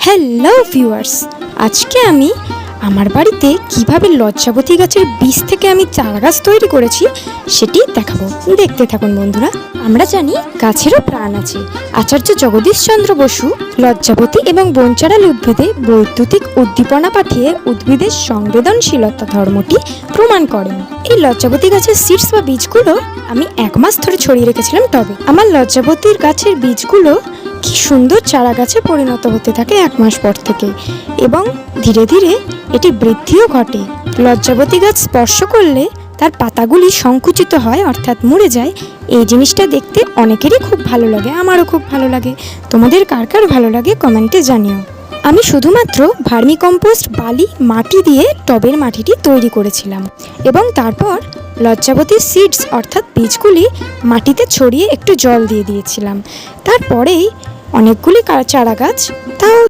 Hello viewers, আজকে আমি আমার বাড়িতে কিভাবে লজ্জাবতী গাছের বীজ থেকে আমি চারা গাছ তৈরি করেছি সেটি দেখাবো। দেখতে থাকুন বন্ধুরা। আমরা জানি গাছেরও প্রাণ আছে। আচার্য জগদীশচন্দ্র বসু লজ্জাবতী এবং বনচারাল উদ্ভিদে বৈদ্যুতিক উদ্দীপনা পাঠিয়ে উদ্ভিদের সংবেদনশীলতা ধর্মটি প্রমাণ করেন। এই লজ্জাবতী গাছের সিডস বা বীজগুলো আমি 1 মাস ধরে ছড়িয়ে রেখেছিলাম টবে। আমার লজ্জাবতীর গাছের বীজগুলো কি সুন্দর চারা গাছে পরিণত হতে থাকে 1 মাস পর থেকে, এবং ধীরে ধীরে এটি বৃদ্ধিও ঘটে। লজ্জাবতী গাছ স্পর্শ করলে তার পাতাগুলি সংকুচিত হয়, অর্থাৎ মরে যায়। এই জিনিসটা দেখতে অনেকেরই খুব ভালো লাগে, আমারও খুব ভালো লাগে। তোমাদের কার কার ভালো লাগে কমেন্টে জানিও। আমি শুধুমাত্র ভার্মি কম্পোস্ট, বালি, মাটি দিয়ে টবের মাটিটি তৈরি করেছিলাম এবং তারপর লজ্জাবতীর সিডস অর্থাৎ বীজগুলি মাটিতে ছড়িয়ে একটু জল দিয়ে দিয়েছিলাম। তারপরেই অনেকগুলি চারা গাছ, তাও